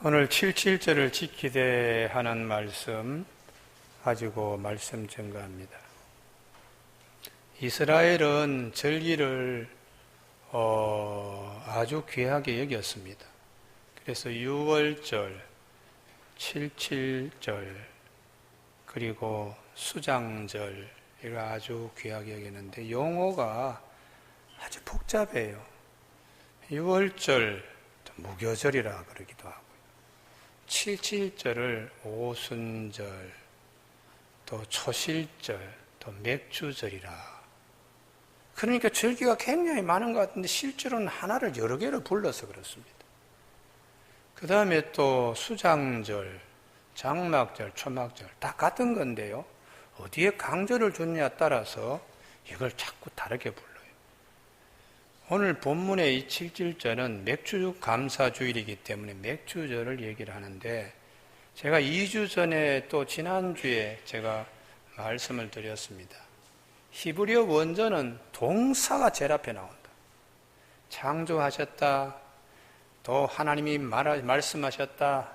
오늘 77절을 지키되 하는 말씀 가지고 말씀 증거합니다. 이스라엘은 절기를 아주 귀하게 여겼습니다. 그래서 6월절, 77절, 그리고 수장절 이걸 아주 귀하게 여기는데 용어가 아주 복잡해요. 6월절 무교절이라 그러기도 하고요. 77절을 오순절, 또 초실절, 또 맥주절이라. 그러니까 절기가 굉장히 많은 것 같은데 실제로는 하나를 여러 개를 불러서 그렇습니다. 그 다음에 또 수장절, 장막절, 초막절 다 같은 건데요. 어디에 강조를 줬냐에 따라서 이걸 자꾸 다르게 불러요. 오늘 본문의 이 77절은 맥주 감사주일이기 때문에 맥주절을 얘기를 하는데, 제가 2주 전에 또 지난주에 제가 말씀을 드렸습니다. 히브리어 원전은 동사가 제일 앞에 나온다. 창조하셨다, 또 하나님이 말씀하셨다,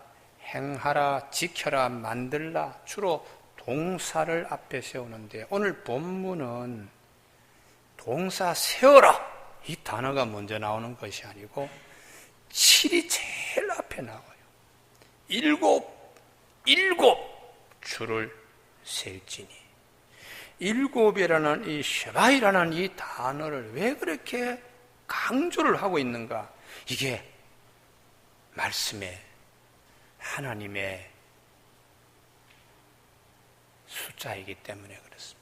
행하라, 지켜라, 만들라, 주로 동사를 앞에 세우는데, 오늘 본문은 동사 세워라 이 단어가 먼저 나오는 것이 아니고 7이 제일 앞에 나와요. 일곱 주를 셀지니. 일곱이라는 이 쉐바이라는 이 단어를 왜 그렇게 강조를 하고 있는가? 이게 말씀의 하나님의 숫자이기 때문에 그렇습니다.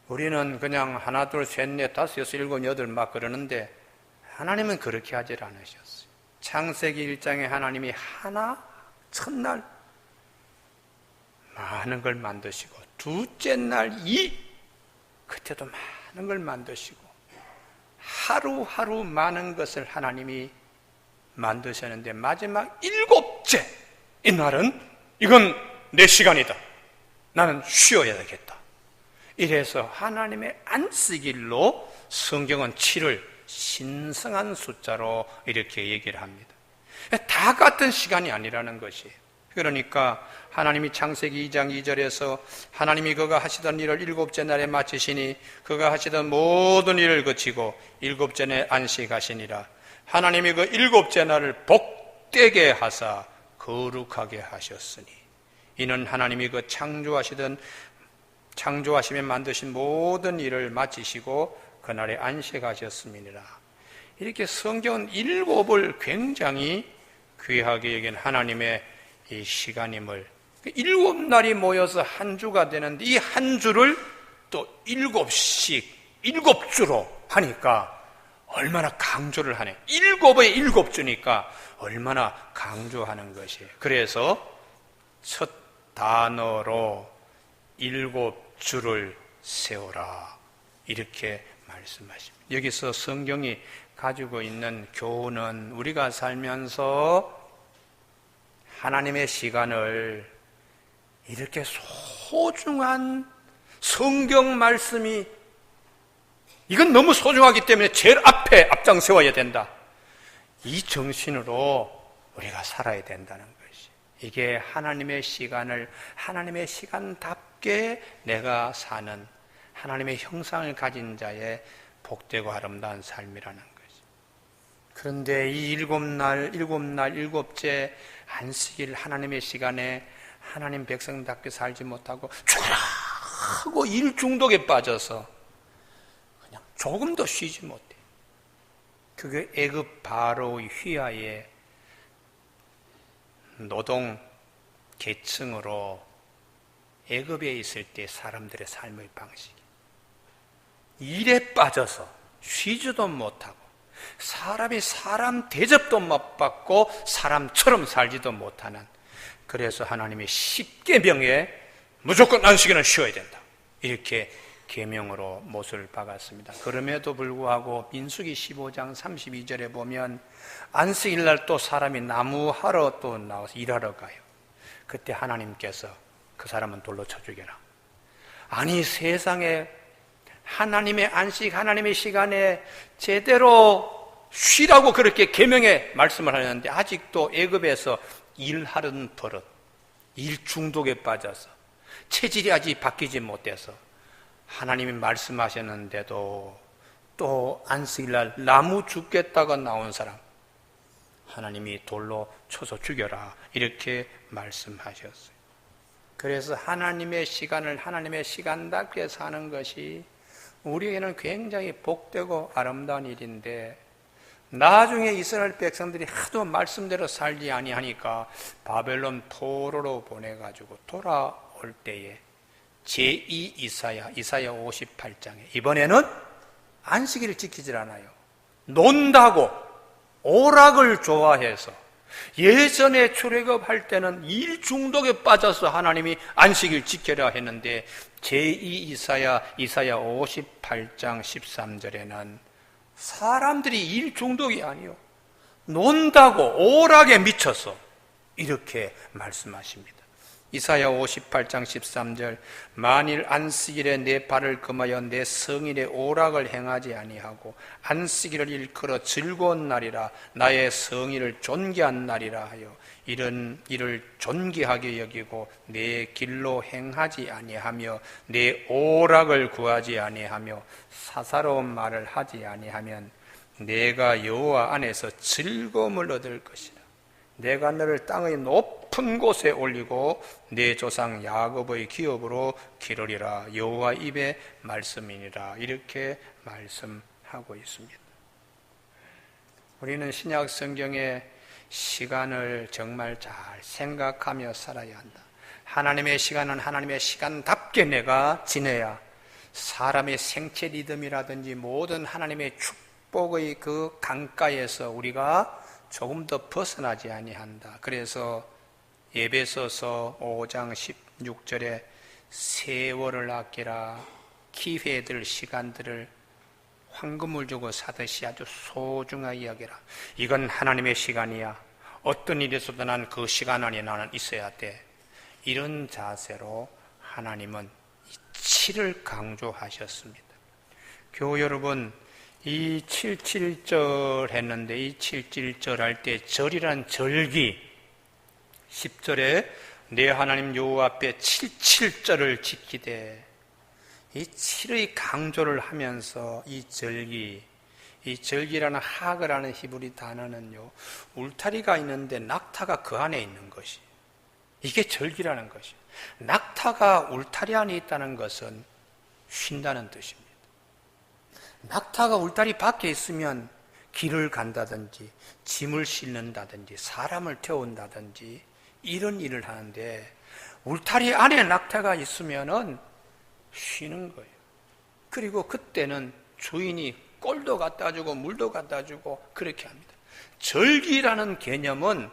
우리는 그냥 하나, 둘, 셋, 넷, 다섯, 여섯, 일곱, 여덟 막 그러는데 하나님은 그렇게 하질 않으셨어요. 창세기 1장에 하나님이 하나, 첫날 많은 걸 만드시고, 둘째 날 그때도 많은 걸 만드시고, 하루하루 많은 것을 하나님이 만드셨는데 마지막 일곱째 이 날은 이건 내 시간이다. 나는 쉬어야 되겠다. 이래서 하나님의 안식일로 성경은 7을 신성한 숫자로 이렇게 얘기를 합니다. 다 같은 시간이 아니라는 것이에요. 그러니까 하나님이 창세기 2장 2절에서 하나님이 그가 하시던 일을 일곱째 날에 마치시니 그가 하시던 모든 일을 그치고 일곱째 날에 안식하시니라. 하나님이 그 일곱째 날을 복되게 하사 거룩하게 하셨으니 이는 하나님이 그 창조하시며 만드신 모든 일을 마치시고 그날에 안식하셨음이니라. 이렇게 성경은 일곱을 굉장히 귀하게 여긴 하나님의 이 시간임을, 일곱 날이 모여서 한 주가 되는데 이 한 주를 또 일곱 주로 하니까 얼마나 강조를 하네. 일곱의 일곱 주니까 얼마나 강조하는 것이에요. 그래서 첫 단어로 일곱 주를 세워라 이렇게 말씀하십니다. 여기서 성경이 가지고 있는 교훈은 우리가 살면서 하나님의 시간을 이렇게 소중한 성경 말씀이 이건 너무 소중하기 때문에 제일 앞에 앞장 세워야 된다. 이 정신으로 우리가 살아야 된다는 것이. 이게 하나님의 시간을 하나님의 시간답게 내가 사는 하나님의 형상을 가진 자의 복되고 아름다운 삶이라는 것이. 그런데 이 일곱째 안식일 하나님의 시간에 하나님 백성답게 살지 못하고 쫙하고 일 중독에 빠져서 그냥 조금도 쉬지 못해. 그게 애굽 바로의 휘하의 노동 계층으로 애굽에 있을 때 사람들의 삶의 방식이 일에 빠져서 쉬지도 못하고 사람이 사람 대접도 못 받고 사람처럼 살지도 못하는, 그래서 하나님이 십계명에 무조건 안식일은 쉬어야 된다 이렇게 계명으로 못을 박았습니다. 그럼에도 불구하고 민수기 15장 32절에 보면 안식일날 또 사람이 나무하러 또 나와서 일하러 가요. 그때 하나님께서 그 사람은 돌로 쳐 죽여라. 아니 세상에 하나님의 안식, 하나님의 시간에 제대로 쉬라고 그렇게 계명에 말씀을 하는데 아직도 애굽에서 일하는 버릇, 일 중독에 빠져서 체질이 아직 바뀌지 못해서 하나님이 말씀하셨는데도 또 안식일날 나무 죽겠다가 나온 사람 하나님이 돌로 쳐서 죽여라 이렇게 말씀하셨어요. 그래서 하나님의 시간을 하나님의 시간답게 사는 것이 우리에게는 굉장히 복되고 아름다운 일인데 나중에 이스라엘 백성들이 하도 말씀대로 살지 아니하니까 바벨론 포로로 보내가지고 돌아올 때에 제2 이사야 58장에 이번에는 안식일을 지키질 않아요. 논다고 오락을 좋아해서 예전에 출애굽할 때는 일 중독에 빠져서 하나님이 안식일 지켜라 했는데 제2 이사야 58장 13절에는 사람들이 일 중독이 아니요 논다고 오락에 미쳐서 이렇게 말씀하십니다. 이사야 58장 13절 만일 안식일에 내 발을 금하여 내 성일에 오락을 행하지 아니하고 안식일을 일컬어 즐거운 날이라 나의 성일을 존귀한 날이라 하여 이런 일을 존귀하게 여기고 내 길로 행하지 아니하며 내 오락을 구하지 아니하며 사사로운 말을 하지 아니하면 내가 여호와 안에서 즐거움을 얻을 것이라. 내가 너를 땅의 높은 곳에 올리고 내 조상 야곱의 기업으로 기르리라. 여호와 입의 말씀이니라. 이렇게 말씀하고 있습니다. 우리는 신약 성경의 시간을 정말 잘 생각하며 살아야 한다. 하나님의 시간은 하나님의 시간답게 내가 지내야 사람의 생체 리듬이라든지 모든 하나님의 축복의 그 강가에서 우리가 조금 더 벗어나지 아니한다. 그래서 에베소서 5장 16절에 세월을 아끼라 기회들 시간들을 황금을 주고 사듯이 아주 소중하게 여기라. 이건 하나님의 시간이야. 어떤 일이 있어도 난 그 시간 안에 나는 있어야 돼. 이런 자세로 하나님은 이치를 강조하셨습니다. 교우 여러분, 이 7.7절 했는데 이 7.7절 할 때 절이란 절기 10절에 내 하나님 여호와 앞에 7.7절을 지키되 이 7의 강조를 하면서 이 절기라는 하그라는 히브리 단어는요 울타리가 있는데 낙타가 그 안에 있는 것이 이게 절기라는 것이 낙타가 울타리 안에 있다는 것은 쉰다는 뜻입니다. 낙타가 울타리 밖에 있으면 길을 간다든지 짐을 싣는다든지 사람을 태운다든지 이런 일을 하는데 울타리 안에 낙타가 있으면은 쉬는 거예요. 그리고 그때는 주인이 꼴도 갖다 주고 물도 갖다 주고 그렇게 합니다. 절기라는 개념은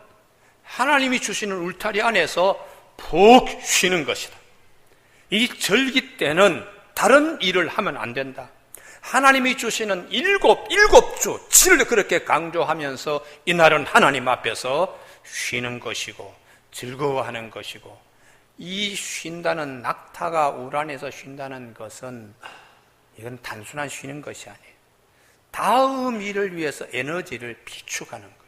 하나님이 주시는 울타리 안에서 푹 쉬는 것이다. 이 절기 때는 다른 일을 하면 안 된다. 하나님이 주시는 일곱 주 7을 그렇게 강조하면서 이날은 하나님 앞에서 쉬는 것이고 즐거워하는 것이고 이 쉰다는 낙타가 울 안에서 쉰다는 것은 이건 단순한 쉬는 것이 아니에요. 다음 일을 위해서 에너지를 비축하는 거예요.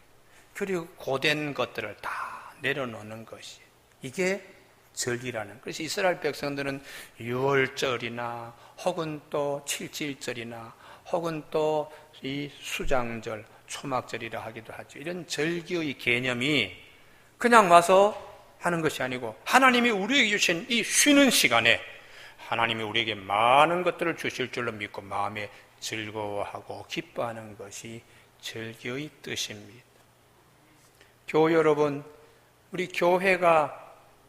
그리고 고된 것들을 다 내려놓는 것이 이게 절기라는. 그래서 이스라엘 백성들은 6월절이나 혹은 또 7.7절이나 혹은 또 이 수장절, 초막절이라 하기도 하죠. 이런 절기의 개념이 그냥 와서 하는 것이 아니고 하나님이 우리에게 주신 이 쉬는 시간에 하나님이 우리에게 많은 것들을 주실 줄로 믿고 마음에 즐거워하고 기뻐하는 것이 절기의 뜻입니다. 교우 여러분, 우리 교회가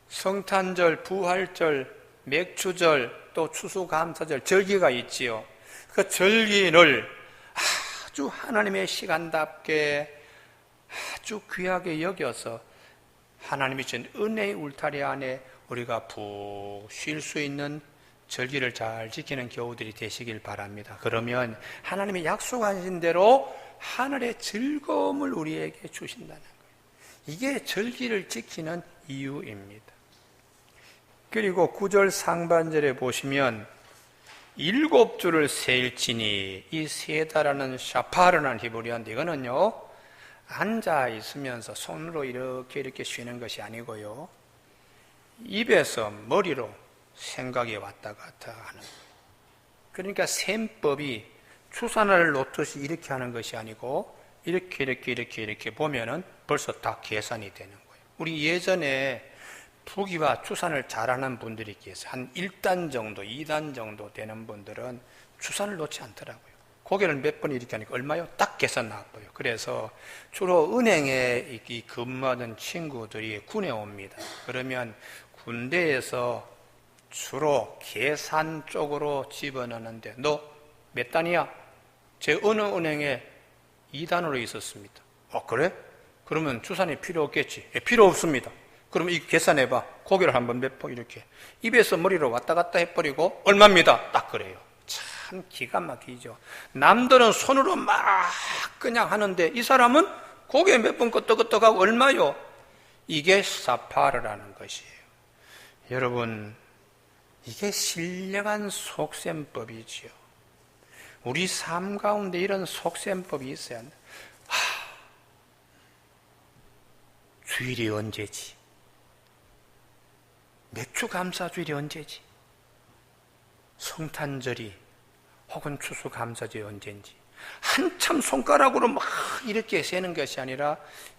성탄절, 부활절, 맥주절, 또 추수감사절, 절기가 있지요. 그 절기를 아주 하나님의 시간답게 아주 귀하게 여겨서 하나님이 준 은혜의 울타리 안에 우리가 푹 쉴 수 있는 절기를 잘 지키는 교우들이 되시길 바랍니다. 그러면 하나님이 약속하신 대로 하늘의 즐거움을 우리에게 주신다는 거예요. 이게 절기를 지키는 이유입니다. 그리고 9절 상반절에 보시면 일곱 줄을 세일지니, 이 세다라는 샤파르라는 히브리어인데 이거는요, 앉아 있으면서 손으로 이렇게 쉬는 것이 아니고요, 입에서 머리로 생각이 왔다 갔다 하는 거예요. 그러니까 셈법이 추산을 놓듯이 이렇게 하는 것이 아니고 이렇게 보면은 벌써 다 계산이 되는 거예요. 우리 예전에 부기와 추산을 잘하는 분들이 계세요. 한 1단 정도, 2단 정도 되는 분들은 추산을 놓지 않더라고요. 고개를 몇 번 이렇게 하니까 얼마요? 딱 계산 나와요. 그래서 주로 은행에 근무하던 친구들이 군에 옵니다. 그러면 군대에서 주로 계산 쪽으로 집어넣는데, 너 몇 단이야? 제 어느 은행에 2단으로 있었습니다. 그래? 그러면 추산이 필요 없겠지. 필요 없습니다. 그럼 이 계산해봐. 고개를 한번 몇 번 이렇게 입에서 머리로 왔다 갔다 해버리고 얼마입니다. 딱 그래요. 참 기가 막히죠. 남들은 손으로 막 그냥 하는데 이 사람은 고개 몇 번 끄덕끄덕하고 얼마요? 이게 사파르라는 것이에요. 여러분, 이게 신령한 속셈법이지요. 우리 삶 가운데 이런 속셈법이 있어야 한다. 주일이 언제지? 맥주 감사주일이 언제지? 성탄절이 혹은 추수감사절이 언제인지 한참 손가락으로 막 이렇게 세는 것이 아니라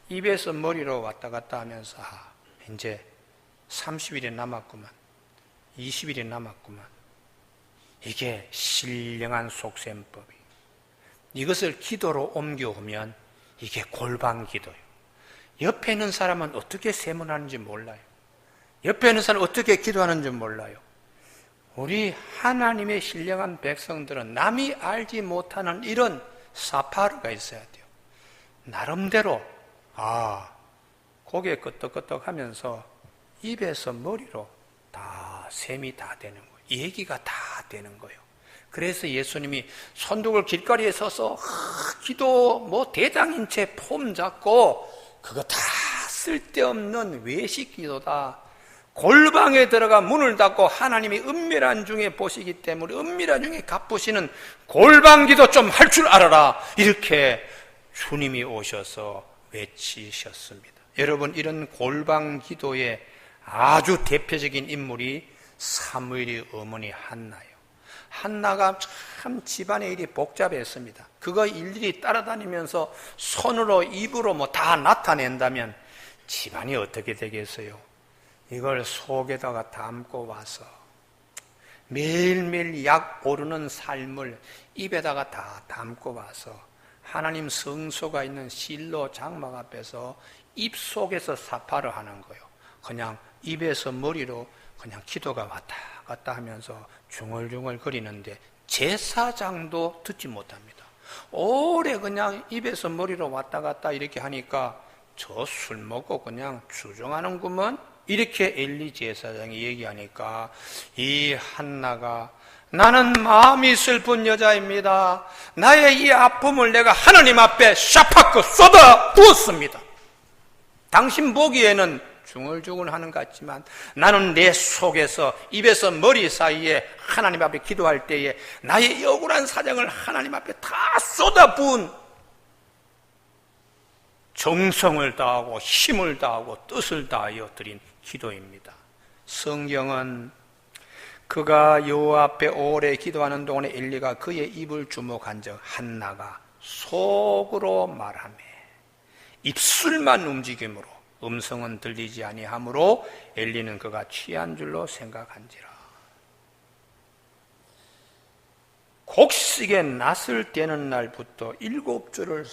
입에서 머리로 왔다 갔다 하면서 이제 30일이 남았구만, 20일이 남았구만. 이게 신령한 속셈법이. 이것을 기도로 옮겨오면 이게 골방 기도예요. 옆에 있는 사람은 어떻게 세문하는지 몰라요. 옆에 있는 사람은 어떻게 기도하는지 몰라요. 우리 하나님의 신령한 백성들은 남이 알지 못하는 이런 사파르가 있어야 돼요. 나름대로 고개 끄덕끄덕 하면서 입에서 머리로 다 셈이 다 되는 거예요. 얘기가 다 되는 거예요. 그래서 예수님이 손두글 길거리에 서서 기도 대장인 채 폼 잡고 그거 다 쓸데없는 외식 기도다. 골방에 들어가 문을 닫고 하나님이 은밀한 중에 보시기 때문에 은밀한 중에 갚으시는 골방 기도 좀 할 줄 알아라. 이렇게 주님이 오셔서 외치셨습니다. 여러분, 이런 골방 기도의 아주 대표적인 인물이 사무엘의 어머니 한나예요. 한나가 참 집안의 일이 복잡했습니다. 그거 일일이 따라다니면서 손으로 입으로 다 나타낸다면 집안이 어떻게 되겠어요? 이걸 속에다가 담고 와서 매일매일 약 오르는 삶을 입에다가 다 담고 와서 하나님 성소가 있는 실로 장막 앞에서 입속에서 사파를 하는 거예요. 그냥 입에서 머리로 그냥 기도가 왔다 갔다 하면서 중얼중얼 거리는데 제사장도 듣지 못합니다. 오래 그냥 입에서 머리로 왔다 갔다 이렇게 하니까 저 술 먹고 그냥 주정하는구먼. 이렇게 엘리 제사장이 얘기하니까 이 한나가 나는 마음이 슬픈 여자입니다. 나의 이 아픔을 내가 하나님 앞에 샤파크 쏟아 부었습니다. 당신 보기에는 중얼중얼 하는 것 같지만 나는 내 속에서 입에서 머리 사이에 하나님 앞에 기도할 때에 나의 억울한 사정을 하나님 앞에 다 쏟아부은 정성을 다하고 힘을 다하고 뜻을 다하여 드린 기도입니다. 성경은 그가 여호와 앞에 오래 기도하는 동안에 엘리가 그의 입을 주목한즉 한나가 속으로 말하매 입술만 움직임으로 음성은 들리지 아니하므로 엘리는 그가 취한 줄로 생각한지라. 곡식에 낫을 떼는 날부터 7줄을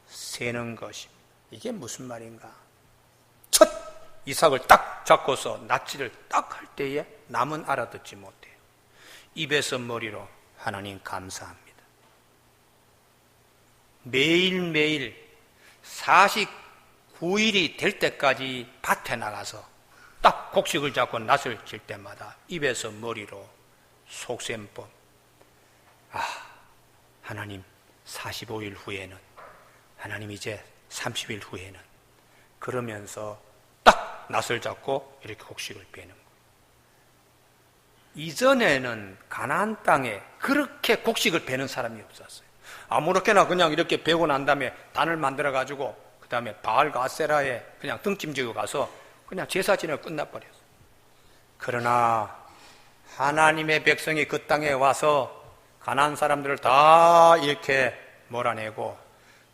세는 것입니다. 이게 무슨 말인가? 첫 이삭을 딱 잡고서 낫지를 딱 할 때에 남은 알아듣지 못해요. 입에서 머리로 하나님 감사합니다. 매일매일 49일이 될 때까지 밭에 나가서 딱 곡식을 잡고 낫을 칠 때마다 입에서 머리로 속셈법. 하나님 45일 후에는, 하나님 이제 30일 후에는, 그러면서 딱 낫을 잡고 이렇게 곡식을 빼는 거예요. 이전에는 가나안 땅에 그렇게 곡식을 베는 사람이 없었어요. 아무렇게나 그냥 이렇게 베고 난 다음에 단을 만들어 가지고 그 다음에 바알 가세라에 그냥 등짐지고 가서 그냥 제사 지내고 끝나버렸어요. 그러나 하나님의 백성이 그 땅에 와서 가나안 사람들을 다 이렇게 몰아내고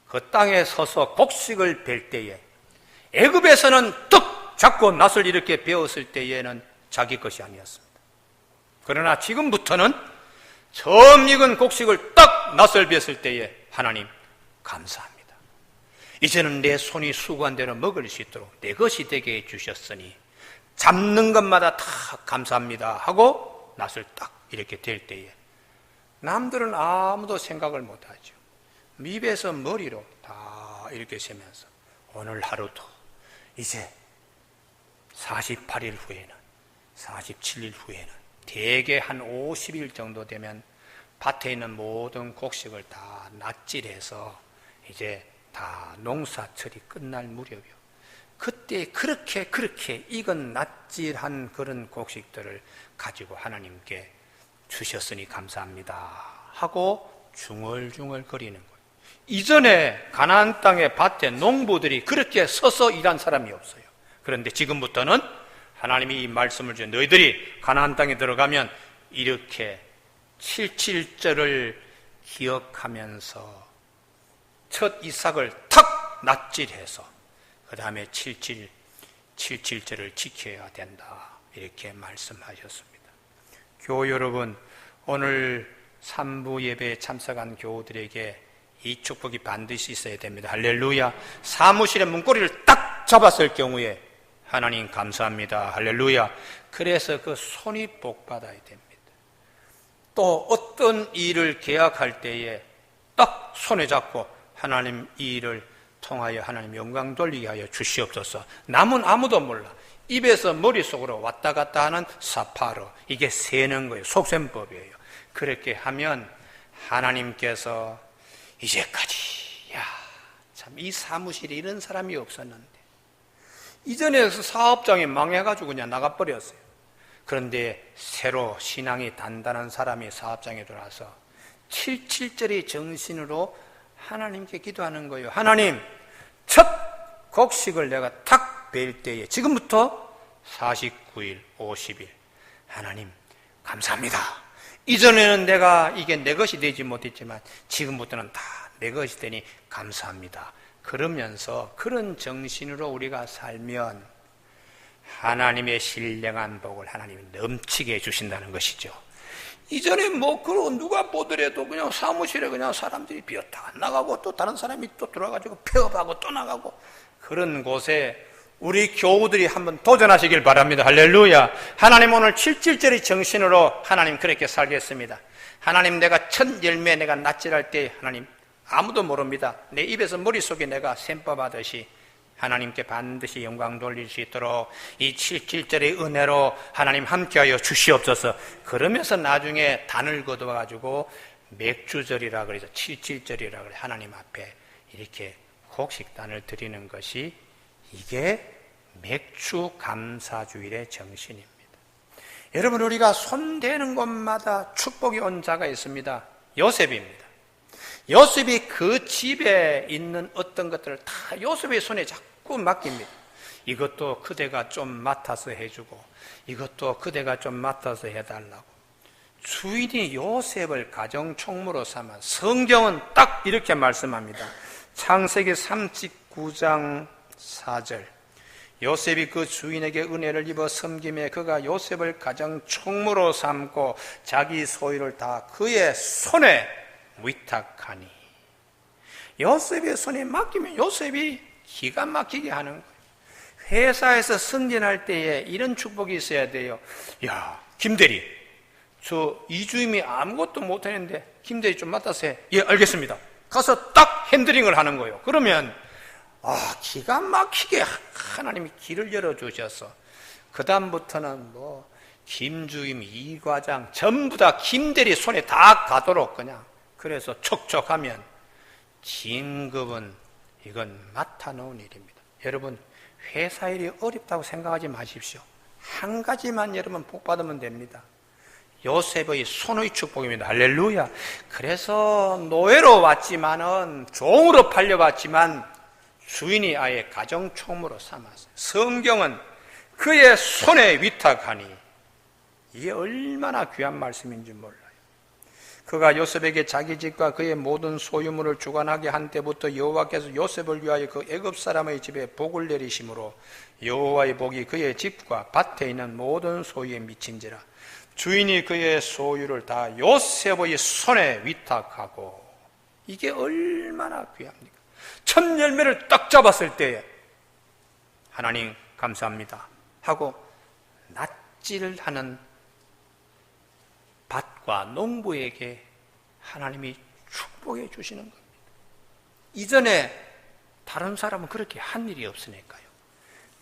그 땅에 서서 곡식을 벨 때에, 애굽에서는 떡 잡고 낫을 이렇게 베었을 때에는 자기 것이 아니었습니다. 그러나 지금부터는 처음 익은 곡식을 딱 낫을 베었을 때에 하나님 감사합니다. 이제는 내 손이 수고한 대로 먹을 수 있도록 내 것이 되게 해주셨으니 잡는 것마다 다 감사합니다 하고 낫을 딱 이렇게 댈 때에 남들은 아무도 생각을 못하죠. 입에서 머리로 다 이렇게 세면서 오늘 하루도 이제 48일 후에는 47일 후에는 대개 한 50일 정도 되면 밭에 있는 모든 곡식을 다 낫질해서 이제 다 농사철이 끝날 무렵이요. 그때 그렇게 익은 낫질한 그런 곡식들을 가지고 하나님께 주셨으니 감사합니다 하고 중얼중얼 거리는 거예요. 이전에 가나안 땅의 밭에 농부들이 그렇게 서서 일한 사람이 없어요. 그런데 지금부터는 하나님이 이 말씀을 주신 너희들이 가나안 땅에 들어가면 이렇게 77절을 기억하면서 첫 이삭을 탁 낫질해서 그 다음에 77절을 지켜야 된다 이렇게 말씀하셨습니다. 교우 여러분, 오늘 3부 예배에 참석한 교우들에게 이 축복이 반드시 있어야 됩니다. 할렐루야. 사무실의 문고리를 딱 잡았을 경우에 하나님 감사합니다. 할렐루야. 그래서 그 손이 복받아야 됩니다. 또 어떤 일을 계약할 때에 딱 손에 잡고 하나님 이 일을 통하여 하나님 영광 돌리게 하여 주시옵소서. 남은 아무도 몰라. 입에서 머릿속으로 왔다 갔다 하는 사파로, 이게 세는 거예요. 속셈법이에요. 그렇게 하면 하나님께서 이제까지 참 이 사무실에 이런 사람이 없었는데 이전에 사업장이 망해가지고 그냥 나가버렸어요. 그런데 새로 신앙이 단단한 사람이 사업장에 들어와서 77절의 정신으로 하나님께 기도하는 거예요. 하나님, 첫 곡식을 내가 탁 벨 때에 지금부터 49일, 50일 하나님 감사합니다. 이전에는 내가 이게 내 것이 되지 못했지만 지금부터는 다 내 것이 되니 감사합니다. 그러면서 그런 정신으로 우리가 살면 하나님의 신령한 복을 하나님이 넘치게 해주신다는 것이죠. 이전에 그런 누가 보더라도 그냥 사무실에 그냥 사람들이 비었다가 나가고 또 다른 사람이 또 들어와가지고 폐업하고 또 나가고 그런 곳에 우리 교우들이 한번 도전하시길 바랍니다. 할렐루야. 하나님 오늘 77절의 정신으로 하나님 그렇게 살겠습니다. 하나님 내가 첫 열매 내가 낫질할 때 하나님 아무도 모릅니다. 내 입에서 머릿속에 내가 셈법하듯이 하나님께 반드시 영광 돌릴 수 있도록 이 77절의 은혜로 하나님 함께하여 주시옵소서. 그러면서 나중에 단을 거둬가지고 맥주절이라 그래서 77절이라 그래 하나님 앞에 이렇게 곡식단을 드리는 것이 이게 맥주 감사주일의 정신입니다. 여러분, 우리가 손대는 곳마다 축복이 온 자가 있습니다. 요셉입니다. 요셉이 그 집에 있는 어떤 것들을 다 요셉의 손에 자꾸 맡깁니다. 이것도 그대가 좀 맡아서 해주고 이것도 그대가 좀 맡아서 해달라고. 주인이 요셉을 가정총무로 삼아 성경은 딱 이렇게 말씀합니다. 창세기 39장 4절 요셉이 그 주인에게 은혜를 입어 섬김에 그가 요셉을 가정총무로 삼고 자기 소유를 다 그의 손에 위탁하니. 요셉의 손에 맡기면 요셉이 기가 막히게 하는 거예요. 회사에서 승진할 때에 이런 축복이 있어야 돼요. 야, 김대리, 저 이주임이 아무것도 못하는데 김대리 좀 맡아서 해. 예, 알겠습니다. 가서 딱 핸들링을 하는 거예요. 그러면 기가 막히게 하나님이 길을 열어주셔서 그 다음부터는 김주임, 이과장 전부 다 김대리 손에 다 가도록 그냥 그래서 촉촉하면 진급은 이건 맡아놓은 일입니다. 여러분, 회사 일이 어렵다고 생각하지 마십시오. 한 가지만 여러분 복 받으면 됩니다. 요셉의 손의 축복입니다. 할렐루야. 그래서 노예로 왔지만은, 종으로 팔려왔지만 주인이 아예 가정총무로 삼았어요. 성경은 그의 손에 위탁하니, 이게 얼마나 귀한 말씀인지 몰라요. 그가 요셉에게 자기 집과 그의 모든 소유물을 주관하게 한 때부터 여호와께서 요셉을 위하여 그 애굽 사람의 집에 복을 내리심으로 여호와의 복이 그의 집과 밭에 있는 모든 소유에 미친지라. 주인이 그의 소유를 다 요셉의 손에 위탁하고, 이게 얼마나 귀합니까? 첫 열매를 딱 잡았을 때에 하나님 감사합니다 하고 낫질하는 밭과 농부에게 하나님이 축복해 주시는 겁니다. 이전에 다른 사람은 그렇게 한 일이 없으니까요.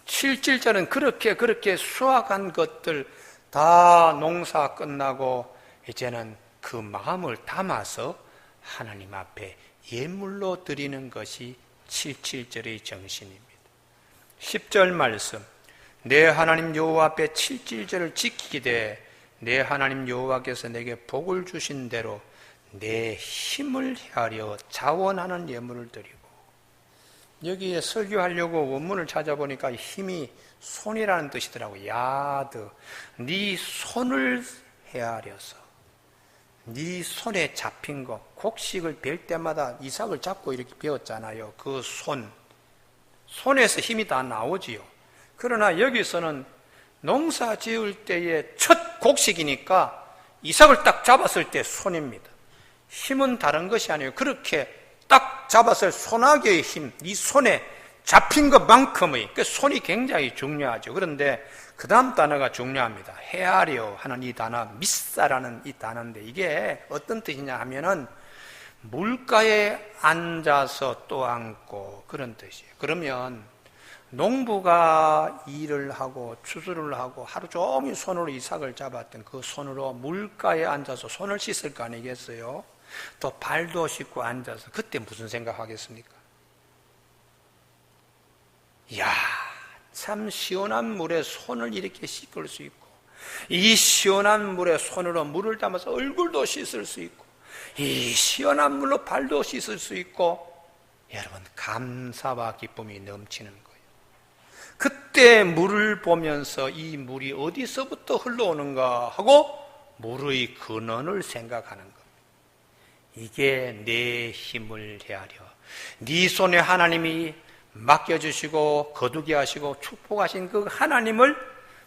실질자는 그렇게 수확한 것들 다 농사 끝나고 이제는 그 마음을 담아서 하나님 앞에 예물로 드리는 것이 7.7절의 정신입니다. 10절 말씀, 내 하나님 여호와 앞에 7.7절을 지키되 내 하나님 여호와께서 내게 복을 주신 대로 내 힘을 헤아려 자원하는 예물을 드리고, 여기에 설교하려고 원문을 찾아보니까 힘이 손이라는 뜻이더라고요. 야드, 네 손을 헤아려서, 네 손에 잡힌 거, 곡식을 벨 때마다 이삭을 잡고 이렇게 베었잖아요. 그 손에서 힘이 다 나오지요. 그러나 여기서는 농사 지을 때의 첫 곡식이니까 이삭을 딱 잡았을 때 손입니다. 힘은 다른 것이 아니에요. 그렇게 딱 잡았을 손아귀의 힘, 이 손에 잡힌 것만큼의, 그 손이 굉장히 중요하죠. 그런데 그 다음 단어가 중요합니다. 헤아려 하는 이 단어, 미사라는 이 단어인데, 이게 어떤 뜻이냐 하면은 물가에 앉아서 또 앉고 그런 뜻이에요. 그러면 농부가 일을 하고 추수를 하고 하루 종일 손으로 이삭을 잡았던 그 손으로 물가에 앉아서 손을 씻을 거 아니겠어요? 또 발도 씻고 앉아서 그때 무슨 생각하겠습니까? 이야, 참 시원한 물에 손을 이렇게 씻을 수 있고, 이 시원한 물에 손으로 물을 담아서 얼굴도 씻을 수 있고, 이 시원한 물로 발도 씻을 수 있고, 여러분 감사와 기쁨이 넘치는 거예요. 그때 물을 보면서 이 물이 어디서부터 흘러오는가 하고 물의 근원을 생각하는 겁니다. 이게 내 힘을 헤아려, 네 손에 하나님이 맡겨주시고 거두게 하시고 축복하신 그 하나님을,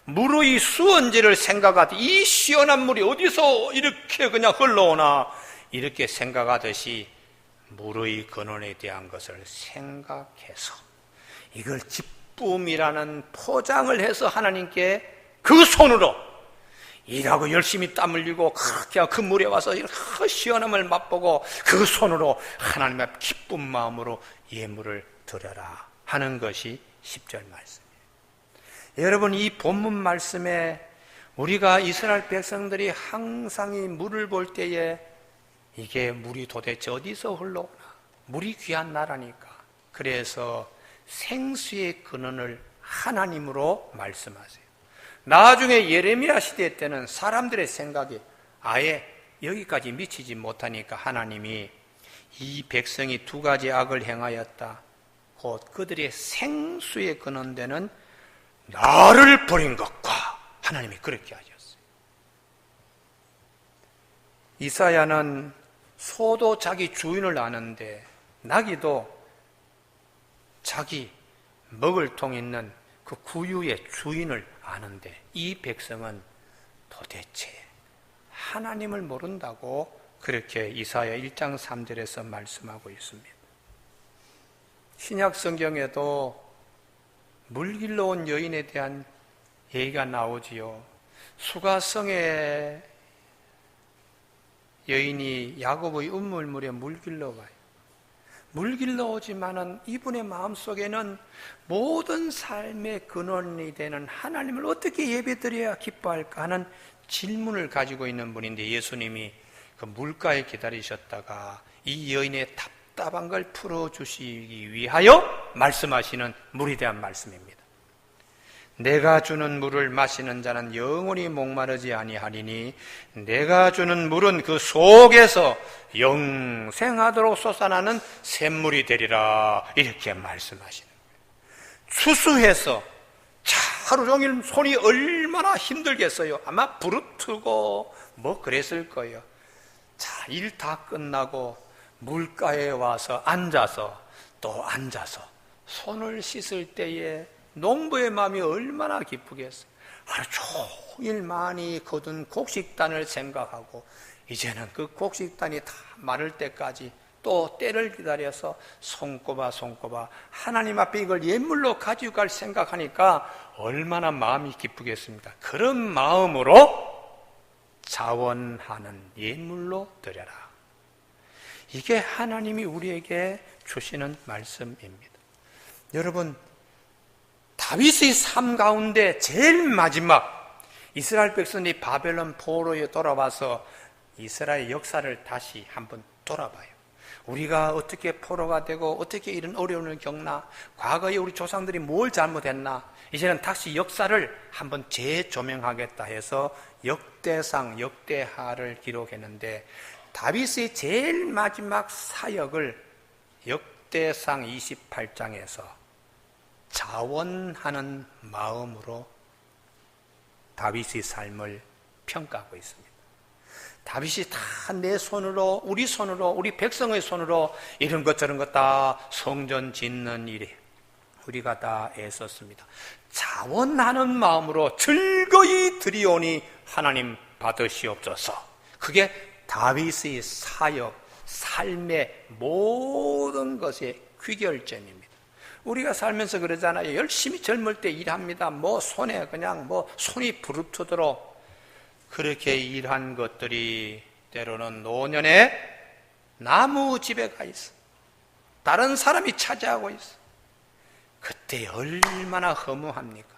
물의 수원지를 생각하듯 이 시원한 물이 어디서 이렇게 그냥 흘러오나 이렇게 생각하듯이 물의 근원에 대한 것을 생각해서 이걸 기쁨이라는 포장을 해서 하나님께 그 손으로 일하고 열심히 땀 흘리고 그렇게 그 물에 와서 그 시원함을 맛보고 그 손으로 하나님 앞 기쁜 마음으로 예물을 드려라 하는 것이 10절 말씀이에요. 여러분, 이 본문 말씀에 우리가 이스라엘 백성들이 항상 이 물을 볼 때에 이게 물이 도대체 어디서 흘러오나, 물이 귀한 나라니까, 그래서 생수의 근원을 하나님으로 말씀하세요. 나중에 예레미야 시대 때는 사람들의 생각이 아예 여기까지 미치지 못하니까 하나님이 이 백성이 두 가지 악을 행하였다, 곧 그들의 생수의 근원되는 나를 버린 것과, 하나님이 그렇게 하셨어요. 이사야는 소도 자기 주인을 아는데 나귀도 자기 먹을 통 있는 그 구유의 주인을 아는데 이 백성은 도대체 하나님을 모른다고 그렇게 이사야 1장 3절에서 말씀하고 있습니다. 신약 성경에도 물 길러 온 여인에 대한 얘기가 나오지요. 수가성의 여인이 야곱의 우물물에 물 길러 와요. 물 길러 오지만은 이분의 마음속에는 모든 삶의 근원이 되는 하나님을 어떻게 예배드려야 기뻐할까 하는 질문을 가지고 있는 분인데, 예수님이 그 물가에 기다리셨다가 이 여인의 답답한 걸 풀어주시기 위하여 말씀하시는 물에 대한 말씀입니다. 내가 주는 물을 마시는 자는 영원히 목마르지 아니하리니 내가 주는 물은 그 속에서 영생하도록 솟아나는 샘물이 되리라. 이렇게 말씀하시는 거예요. 추수해서 하루 종일 손이 얼마나 힘들겠어요. 아마 부르트고 뭐 그랬을 거예요. 자, 일 다 끝나고 물가에 와서 앉아서 또 앉아서 손을 씻을 때에 농부의 마음이 얼마나 기쁘겠어요. 하루 종일 많이 거둔 곡식단을 생각하고 이제는 그 곡식단이 다 마를 때까지 또 때를 기다려서 손꼽아 하나님 앞에 이걸 예물로 가지고 갈 생각하니까 얼마나 마음이 기쁘겠습니까? 그런 마음으로 자원하는 예물로 드려라. 이게 하나님이 우리에게 주시는 말씀입니다. 여러분, 다윗의 삶 가운데 제일 마지막 이스라엘 백성이 바벨론 포로에 돌아와서 이스라엘 역사를 다시 한번 돌아봐요. 우리가 어떻게 포로가 되고 어떻게 이런 어려움을 겪나, 과거에 우리 조상들이 뭘 잘못했나, 이제는 다시 역사를 한번 재조명하겠다 해서 역대상, 역대하를 기록했는데 다윗의 제일 마지막 사역을 역대상 28장에서 자원하는 마음으로 다윗의 삶을 평가하고 있습니다. 다윗이 다 내 손으로, 우리 손으로, 우리 백성의 손으로 이런 것 저런 것 다 성전 짓는 일에 우리가 다 애썼습니다. 자원하는 마음으로 즐거이 드리오니 하나님 받으시옵소서. 그게 다윗의 사역, 삶의 모든 것의 귀결점입니다. 우리가 살면서 그러잖아요. 열심히 젊을 때 일합니다. 뭐 손에 그냥 뭐 손이 부르트도록 그렇게 일한 것들이 때로는 노년에 나무 집에 가 있어. 다른 사람이 차지하고 있어. 그때 얼마나 허무합니까?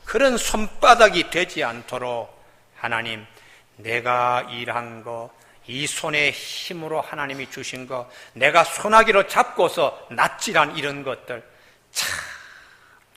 그런 손바닥이 되지 않도록 하나님, 내가 일한 거, 이 손의 힘으로 하나님이 주신 거, 내가 손아귀로 잡고서 낫질한 이런 것들 참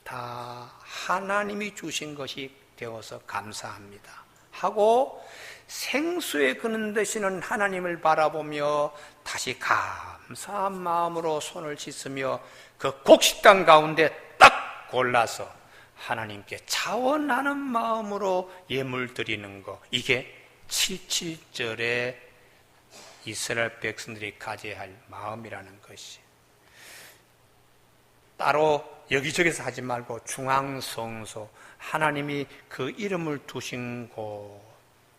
다 하나님이 주신 것이 되어서 감사합니다 하고 생수에 그는 되시는 하나님을 바라보며 다시 감사한 마음으로 손을 씻으며 그 곡식당 가운데 딱 골라서 하나님께 자원하는 마음으로 예물 드리는 거, 이게 77절에 이스라엘 백성들이 가져야 할 마음이라는 것이, 따로 여기저기서 하지 말고 중앙성소, 하나님이 그 이름을 두신 곳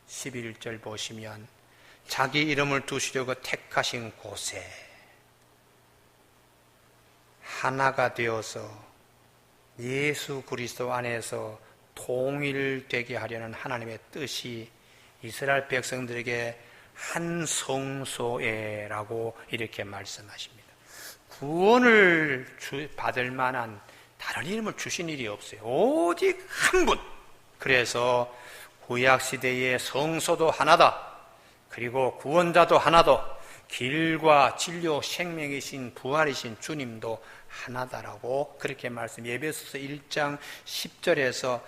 11절 보시면 자기 이름을 두시려고 택하신 곳에 하나가 되어서 예수 그리스도 안에서 통일되게 하려는 하나님의 뜻이 이스라엘 백성들에게 한 성소에라고 이렇게 말씀하십니다. 구원을 받을 만한 다른 이름을 주신 일이 없어요. 오직 한 분. 그래서 구약시대의 성소도 하나다. 그리고 구원자도 하나다. 길과 진료 생명이신 부활이신 주님도 하나다라고 그렇게 말씀. 에베소서 1장 10절에서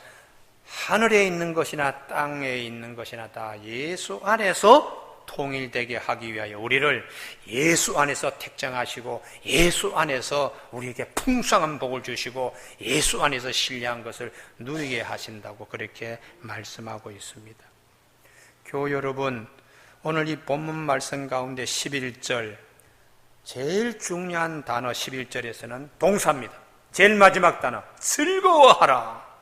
하늘에 있는 것이나 땅에 있는 것이나 다 예수 안에서 통일되게 하기 위하여 우리를 예수 안에서 택정하시고 예수 안에서 우리에게 풍성한 복을 주시고 예수 안에서 신뢰한 것을 누리게 하신다고 그렇게 말씀하고 있습니다. 교우 여러분, 오늘 이 본문 말씀 가운데 11절 제일 중요한 단어 11절에서는 동사입니다. 제일 마지막 단어 즐거워하라.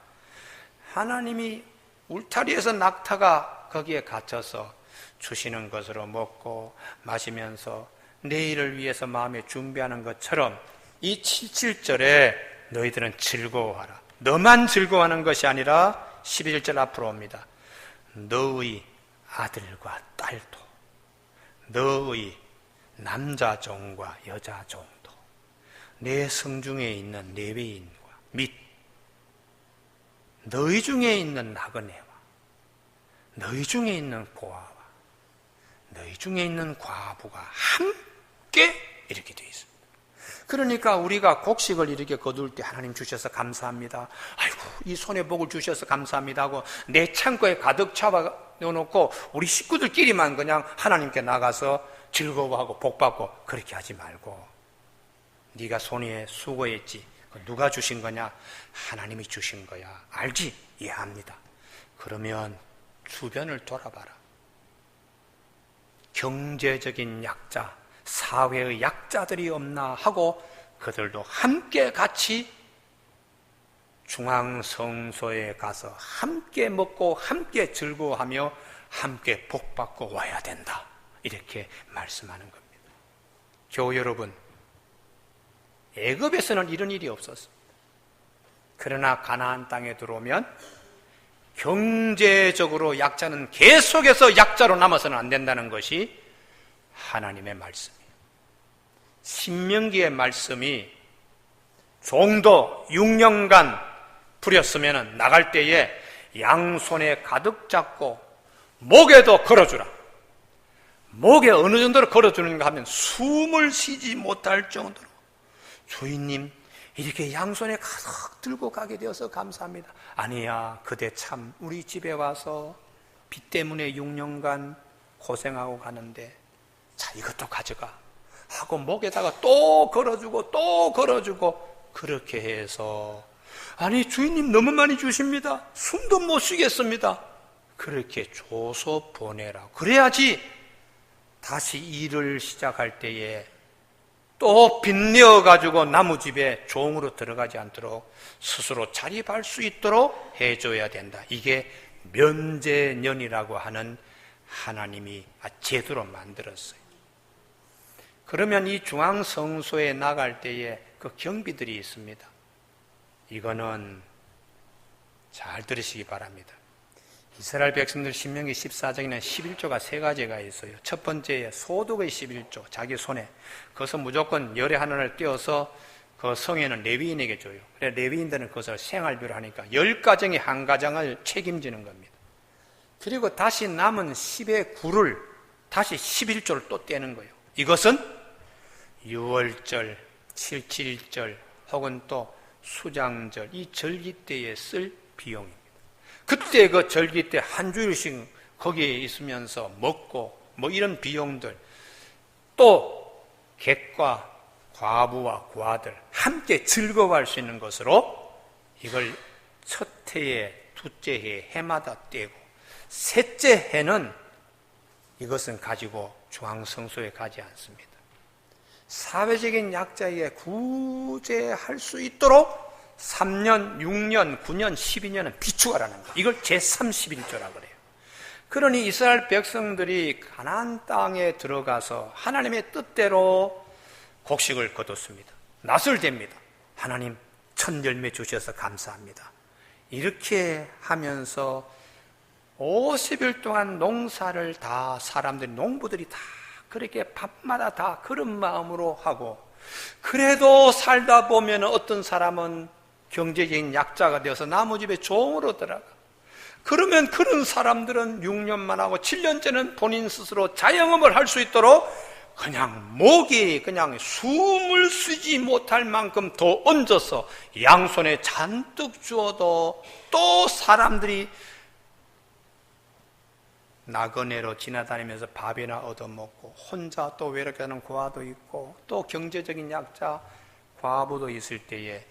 하나님이 울타리에서 낙타가 거기에 갇혀서 주시는 것으로 먹고 마시면서 내일을 위해서 마음에 준비하는 것처럼 이 77절에 너희들은 즐거워하라. 너만 즐거워하는 것이 아니라 11절 앞으로 옵니다. 너의 아들과 딸도, 너의 남자 종과 여자 종도, 내 성중에 있는 레위인과 및 너희 중에 있는 나그네와 너희 중에 있는 고아와 너희 중에 있는 과부가 함께 이렇게 되어 있습니다. 그러니까 우리가 곡식을 이렇게 거둘 때 하나님 주셔서 감사합니다. 아이고, 이 손에 복을 주셔서 감사합니다 하고 내 창고에 가득 잡아놓고 우리 식구들끼리만 그냥 하나님께 나가서 즐거워하고 복받고 그렇게 하지 말고, 네가 손에 수고했지, 누가 주신 거냐? 하나님이 주신 거야. 알지? 이해합니다. 그러면 주변을 돌아봐라. 경제적인 약자, 사회의 약자들이 없나 하고 그들도 함께 같이 중앙성소에 가서 함께 먹고 함께 즐거워하며 함께 복받고 와야 된다. 이렇게 말씀하는 겁니다. 교우 여러분, 애굽에서는 이런 일이 없었습니다. 그러나 가나안 땅에 들어오면 경제적으로 약자는 계속해서 약자로 남아서는 안 된다는 것이 하나님의 말씀이에요. 신명기의 말씀이 종도 6년간 부렸으면 나갈 때에 양손에 가득 잡고 목에도 걸어주라. 목에 어느 정도로 걸어주는가 하면 숨을 쉬지 못할 정도로, 주인님 이렇게 양손에 가득 들고 가게 되어서 감사합니다. 아니야, 그대 참 우리 집에 와서 빚 때문에 6년간 고생하고 가는데 자, 이것도 가져가 하고 목에다가 또 걸어주고 또 걸어주고, 그렇게 해서 아니 주인님 너무 많이 주십니다, 숨도 못 쉬겠습니다, 그렇게 줘서 보내라. 그래야지 다시 일을 시작할 때에 또 빚내어가지고 나무집에 종으로 들어가지 않도록 스스로 자립할 수 있도록 해줘야 된다. 이게 면제년이라고 하는 하나님이 제도로 만들었어요. 그러면 이 중앙성소에 나갈 때에 그 경비들이 있습니다. 이거는 잘 들으시기 바랍니다. 이스라엘 백성들 신명기 14장에는 11조가 세 가지가 있어요. 첫 번째에 소득의 11조, 자기 손에. 그것은 무조건 열의 하나를 떼어서 그 성에는 레위인에게 줘요. 그래 레위인들은 그것을 생활비로 하니까 10가정이 한 가정을 책임지는 겁니다. 그리고 다시 남은 10의 9를 다시 11조를 또 떼는 거예요. 이것은 6월절, 7.7절 혹은 또 수장절, 이 절기 때에 쓸 비용입니다. 그때 그 절기 때 한 주일씩 거기에 있으면서 먹고 뭐 이런 비용들, 또 객과 과부와 고아들 함께 즐거워할 수 있는 것으로 이걸 첫 해에, 둘째 해에 해마다 떼고, 셋째 해는 이것은 가지고 중앙성소에 가지 않습니다. 사회적인 약자에게 구제할 수 있도록 3년, 6년, 9년, 12년은 비추가라는 거예요. 이걸 제31조라고 그래요. 그러니 이스라엘 백성들이 가나안 땅에 들어가서 하나님의 뜻대로 곡식을 거뒀습니다. 낫을 댑니다. 하나님 첫 열매 주셔서 감사합니다. 이렇게 하면서 50일 동안 농사를 다 사람들이, 농부들이 다 그렇게 밤마다 다 그런 마음으로 하고, 그래도 살다 보면 어떤 사람은 경제적인 약자가 되어서 나무집에 종으로 들어가. 그러면 그런 사람들은 6년만 하고 7년째는 본인 스스로 자영업을 할 수 있도록 그냥 목이 그냥 숨을 쉬지 못할 만큼 더 얹어서 양손에 잔뜩 주어도 또 사람들이 나그네로 지나다니면서 밥이나 얻어먹고, 혼자 또 외롭게 하는 고아도 있고, 또 경제적인 약자 과부도 있을 때에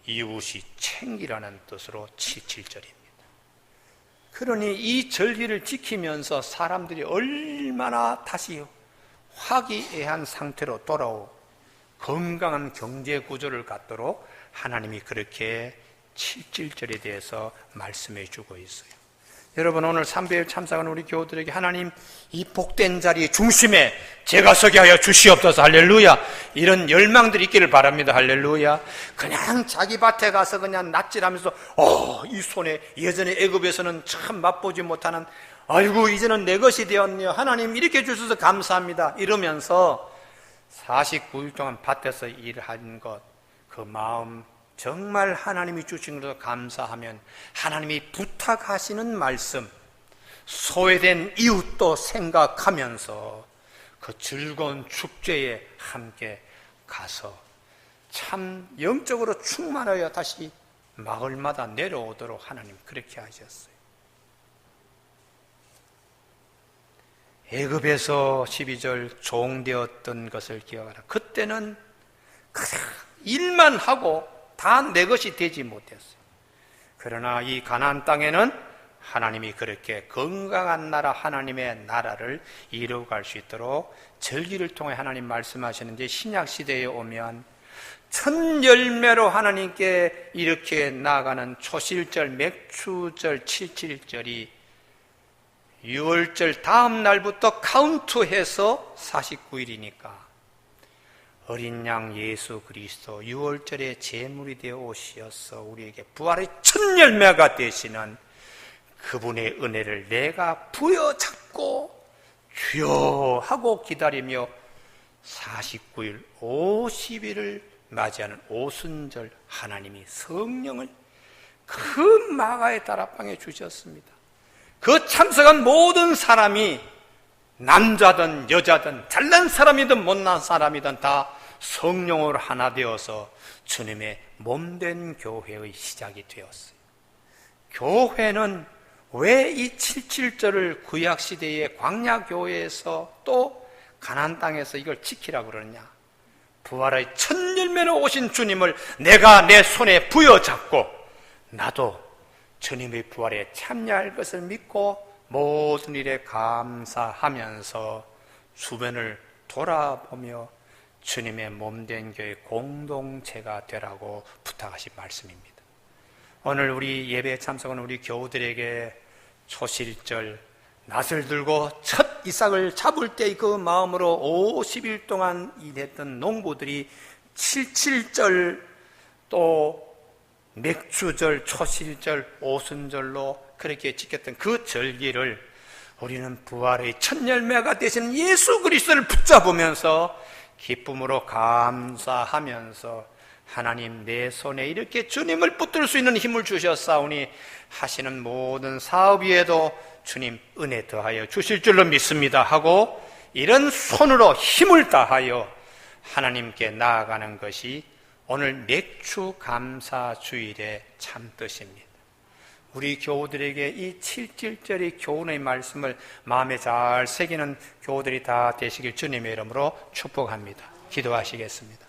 이웃이 챙기라는 뜻으로 7.7절입니다. 그러니 이 절기를 지키면서 사람들이 얼마나 다시 화기애애한 상태로 돌아오고 건강한 경제 구조를 갖도록 하나님이 그렇게 7.7절에 대해서 말씀해 주고 있어요. 여러분, 오늘 삼배일 참석하는 우리 교우들에게 하나님 이 복된 자리 중심에 제가 서게 하여 주시옵소서. 할렐루야. 이런 열망들이 있기를 바랍니다. 할렐루야. 그냥 자기 밭에 가서 그냥 낯질하면서 이 손에, 예전에 애굽에서는 참 맛보지 못하는, 아이고 이제는 내 것이 되었네요, 하나님 이렇게 주셔서 감사합니다, 이러면서 49일 동안 밭에서 일한 것, 그 마음 정말 하나님이 주신 것으로 감사하면 하나님이 부탁하시는 말씀, 소외된 이웃도 생각하면서 그 즐거운 축제에 함께 가서 참 영적으로 충만하여 다시 마을마다 내려오도록 하나님 그렇게 하셨어요. 애굽에서 12절 종되었던 것을 기억하라. 그때는 그냥 일만 하고 다 내 것이 되지 못했어요. 그러나 이 가나안 땅에는 하나님이 그렇게 건강한 나라, 하나님의 나라를 이루어갈 수 있도록 절기를 통해 하나님 말씀하시는데, 신약시대에 오면 첫 열매로 하나님께 이렇게 나아가는 초실절, 맥추절, 칠칠절이 6월절 다음 날부터 카운트해서 49일이니까 어린 양 예수 그리스도 6월절에 제물이 되어 오시어서 우리에게 부활의 첫 열매가 되시는 그분의 은혜를 내가 부여잡고 주여 하고 기다리며 49일 50일을 맞이하는 오순절, 하나님이 성령을 그 마가의 다락방에 주셨습니다. 그 참석한 모든 사람이 남자든 여자든 잘난 사람이든 못난 사람이든 다 성령으로 하나 되어서 주님의 몸된 교회의 시작이 되었어요. 교회는 왜 이 77절을 구약시대의 광야교회에서 또 가나안 땅에서 이걸 지키라고 그러느냐? 부활의 첫 열매로 오신 주님을 내가 내 손에 부여잡고 나도 주님의 부활에 참여할 것을 믿고 모든 일에 감사하면서 주변을 돌아보며 주님의 몸된 교회 공동체가 되라고 부탁하신 말씀입니다. 오늘 우리 예배에 참석한 우리 교우들에게 초실절 낫을 들고 첫 이삭을 잡을 때 그 마음으로 50일 동안 일했던 농부들이 77절 또 맥주절, 초실절, 오순절로 그렇게 지켰던 그 절기를 우리는 부활의 첫 열매가 되시는 예수 그리스도를 붙잡으면서 기쁨으로 감사하면서 하나님 내 손에 이렇게 주님을 붙들 수 있는 힘을 주셨사오니 하시는 모든 사업 위에도 주님 은혜 더하여 주실 줄로 믿습니다 하고 이런 손으로 힘을 다하여 하나님께 나아가는 것이 오늘 맥주 감사 주일의 참 뜻입니다. 우리 교우들에게 이 77절의 교훈의 말씀을 마음에 잘 새기는 교우들이 다 되시길 주님의 이름으로 축복합니다. 기도하시겠습니다.